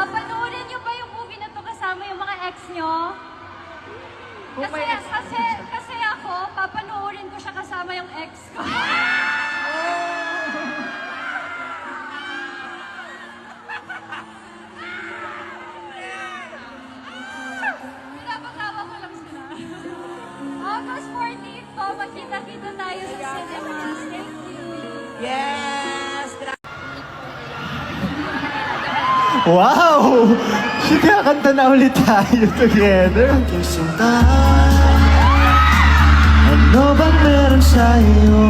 Papanoorin niyo ba yung movie na to kasama yung mga ex niyo? Kasi ako, papanoorin ko siya kasama yung ex ko. Pinapatawa ko lang sila. August 14 po, magkita-kita tayo sa cinemas. Thank you. Yes! Wow! Sige, kanta na ulit tayo together. Aking sinta, ano bang meron sa'yo?